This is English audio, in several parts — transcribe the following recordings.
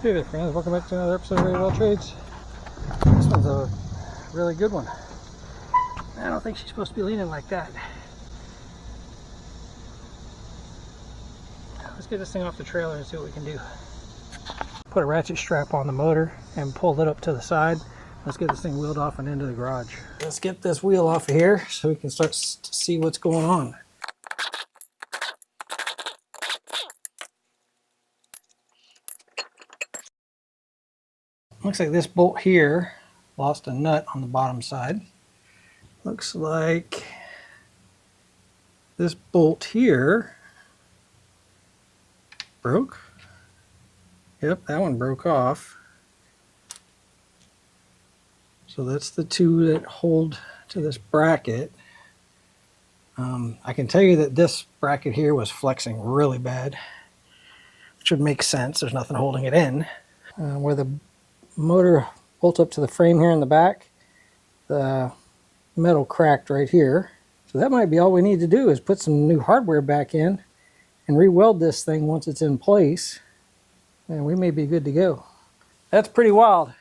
Hey there friends, welcome back to another episode of Ray Well Trades. This one's a really good one. I don't think she's supposed to be leaning like that. Let's get this thing off the trailer and see what we can do. Put a ratchet strap on the motor and pull it up to the side. Let's get this thing wheeled off and into the garage. Let's get this wheel off of here so we can start to see what's going on. Looks like this bolt here lost a nut on the bottom side. Looks like this bolt here broke. Yep, that one broke off. So that's the two that hold to this bracket. I can tell you that this bracket here was flexing really bad, which would make sense. There's nothing holding it in. Where the motor bolts up to the frame here in the back, the metal cracked right here. So that might be all we need to do is put some new hardware back in and re-weld this thing once it's in place, and we may be good to go. That's pretty wild.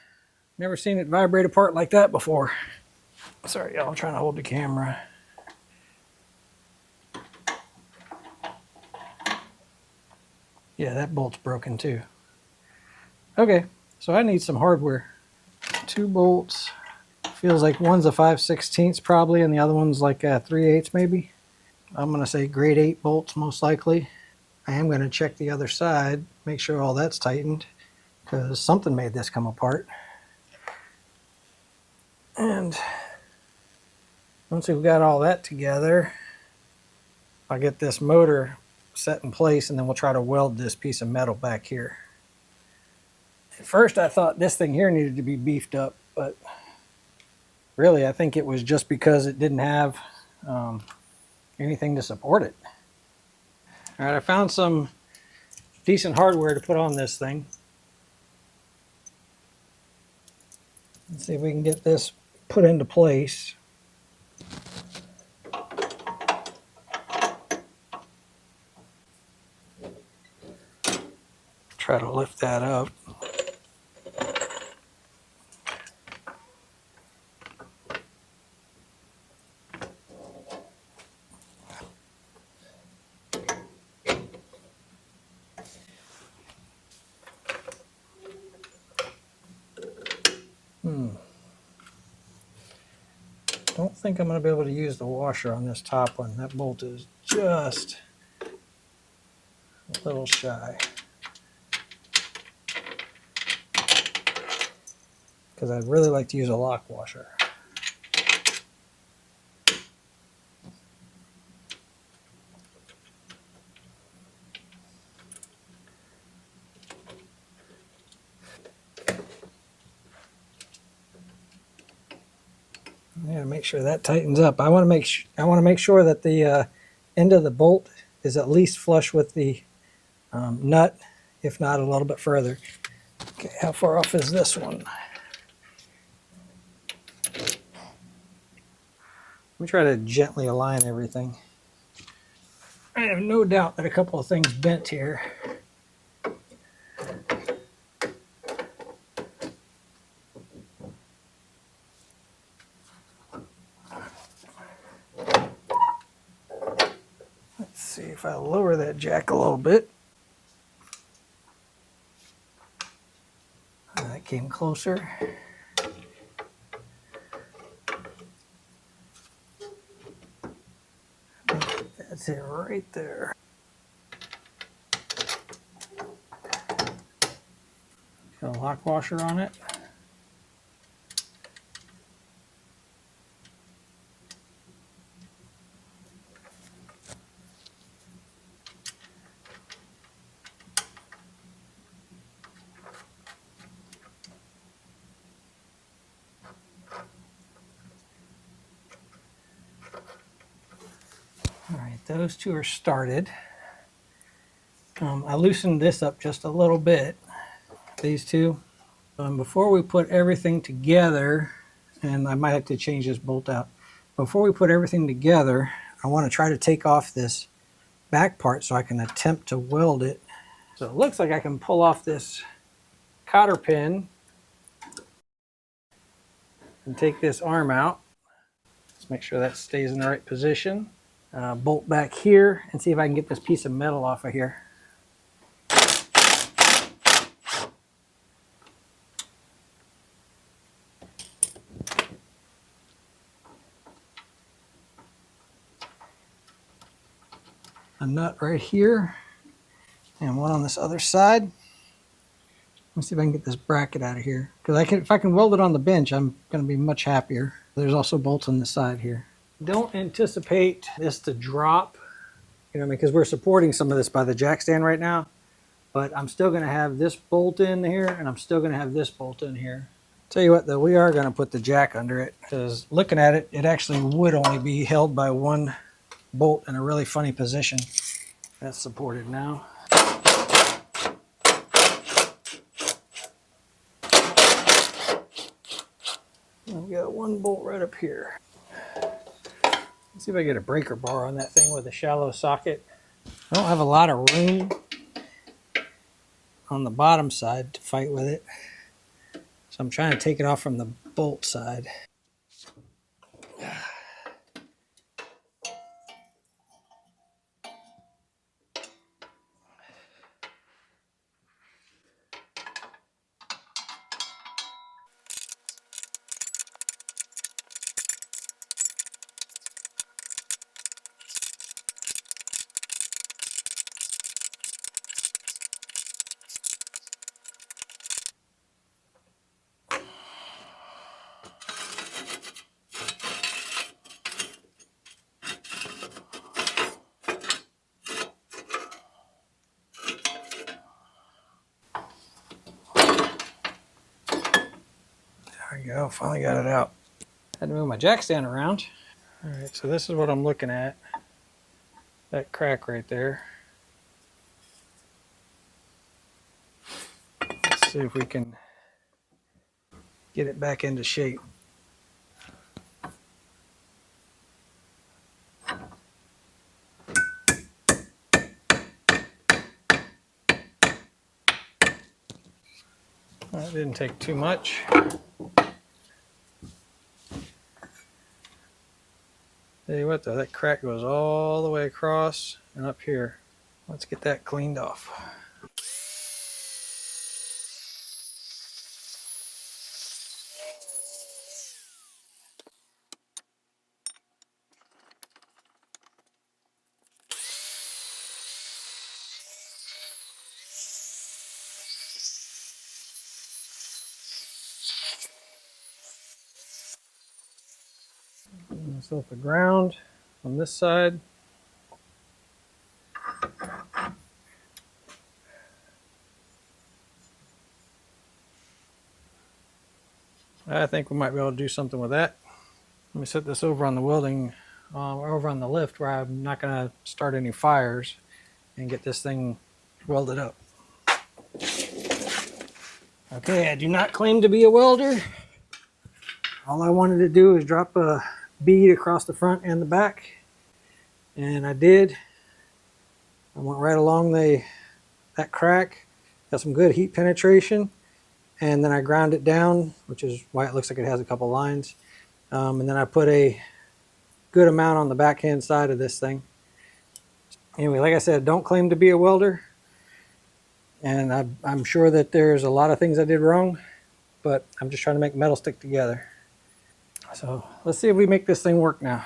Never seen it vibrate apart like that before. Sorry y'all, I'm trying to hold the camera. Yeah, that bolt's broken too. Okay, so I need some hardware. 2 bolts. Feels like one's a 5/16 probably, and the other one's like a 3/8 maybe. I'm gonna say grade 8 bolts most likely. I am gonna check the other side, make sure all that's tightened, because something made this come apart. And once we've got all that together, I'll get this motor set in place, and then we'll try to weld this piece of metal back here. At first I thought this thing here needed to be beefed up, but really I think it was just because it didn't have anything to support it. All right, I found some decent hardware to put on this thing. Let's see if we can get this put into place. Try to lift that up. Don't think I'm going to be able to use the washer on this top one. That bolt is just a little shy. Because I'd really like to use a lock washer. I gotta make sure that tightens up. I want to make sure that the end of the bolt is at least flush with the nut, if not a little bit further. Okay, how far off is this one? Let me try to gently align everything. I have no doubt that a couple of things bent here. Let's see if I lower that jack a little bit. That came closer. That's it right there. Got a lock washer on it. All right, those two are started. I loosened this up just a little bit, these two. Before we put everything together, and I might have to change this bolt out. Before we put everything together, I want to try to take off this back part so I can attempt to weld it. So it looks like I can pull off this cotter pin and take this arm out. Let's make sure that stays in the right position. Bolt back here and see if I can get this piece of metal off of here. A nut right here and one on this other side. Let me see if I can get this bracket out of here, because if I can weld it on the bench, I'm going to be much happier. There's also bolts on the side here. Don't anticipate this to drop, because we're supporting some of this by the jack stand right now, but I'm still going to have this bolt in here and I'm still going to have this bolt in here. Tell you what though, we are going to put the jack under it, because looking at it, it actually would only be held by one bolt in a really funny position. That's supported now. I've got one bolt right up here. Let's see if I get a breaker bar on that thing with a shallow socket. I don't have a lot of room on the bottom side to fight with it, so I'm trying to take it off from the bolt side. There we go, finally got it out. Had to move my jack stand around. All right, so this is what I'm looking at. That crack right there. Let's see if we can get it back into shape. That didn't take too much. Tell you what though, that crack goes all the way across and up here. Let's get that cleaned off. Myself a ground on this side. I think we might be able to do something with that. Let me set this over on the welding, over on the lift where I'm not going to start any fires, and get this thing welded up. Okay, I do not claim to be a welder. All I wanted to do is drop a bead across the front and the back, and I did. I went right along that crack, got some good heat penetration, and then I ground it down, which is why it looks like it has a couple lines. And then I put a good amount on the backhand side of this thing. Anyway, like I said, don't claim to be a welder, and I'm sure that there's a lot of things I did wrong, but I'm just trying to make metal stick together. So let's see if we make this thing work now.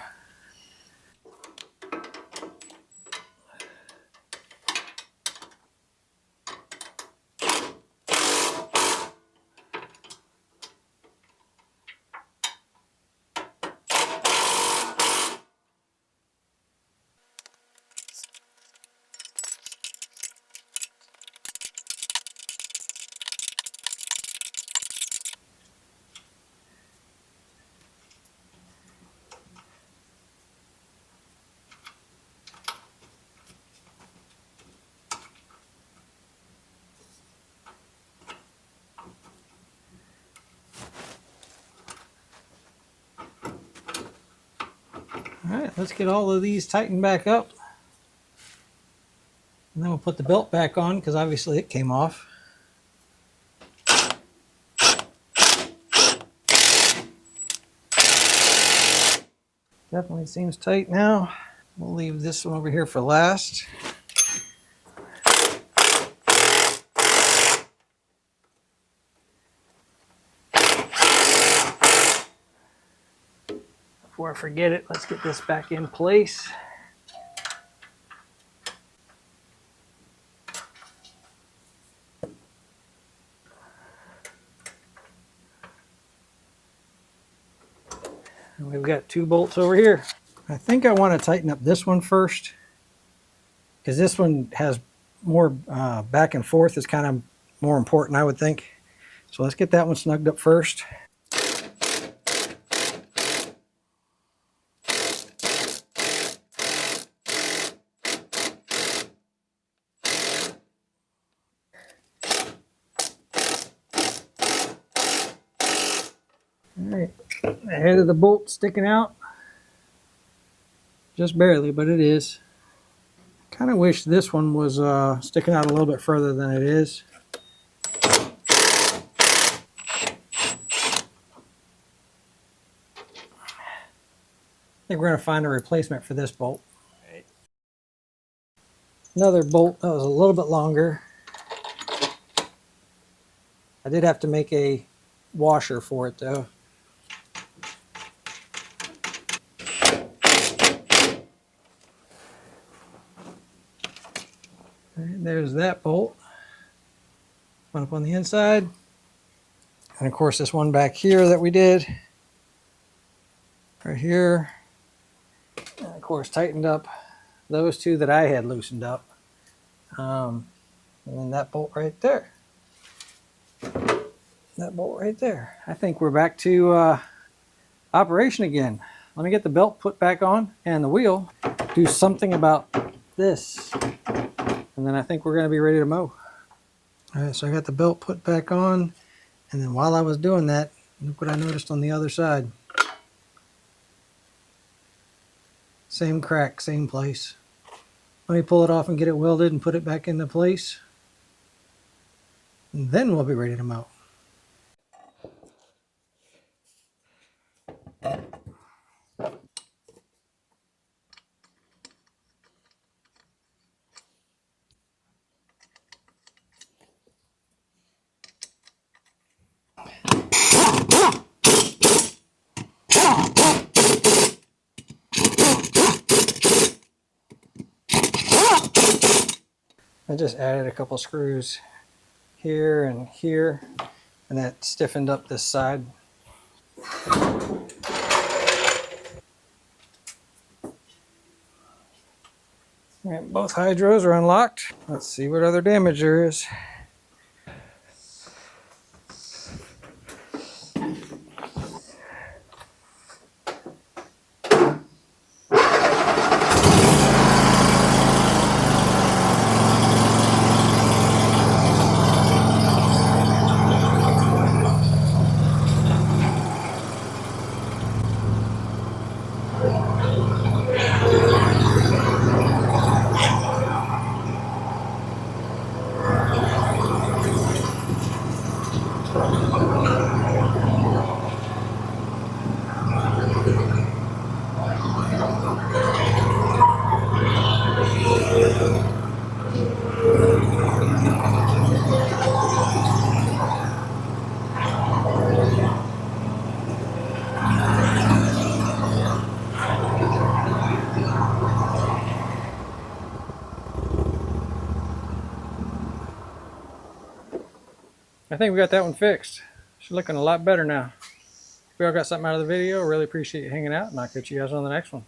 All right, let's get all of these tightened back up. And then we'll put the belt back on, because obviously it came off. Definitely seems tight now. We'll leave this one over here for last. Before I forget it, let's get this back in place. And we've got 2 bolts over here. I think I want to tighten up this one first, because this one has more back and forth. Is kind of more important, I would think. So let's get that one snugged up first. All right, the head of the bolt sticking out. Just barely, but it is. Kind of wish this one was sticking out a little bit further than it is. I think we're going to find a replacement for this bolt. Another bolt that was a little bit longer. I did have to make a washer for it though. And there's that bolt. One up on the inside. And of course this one back here that we did. Right here. And of course tightened up those 2 that I had loosened up. And then that bolt right there. That bolt right there. I think we're back to operation again. Let me get the belt put back on and the wheel. Do something about this. And then I think we're going to be ready to mow. All right, so I got the belt put back on. And then while I was doing that, look what I noticed on the other side. Same crack, same place. Let me pull it off and get it welded and put it back into place. And then we'll be ready to mow. I just added a couple screws here, and that stiffened up this side. All right, both hydros are unlocked. Let's see what other damage there is. I think we got that one fixed. She's looking a lot better now. If we all got something out of the video, really appreciate you hanging out, and I'll catch you guys on the next one.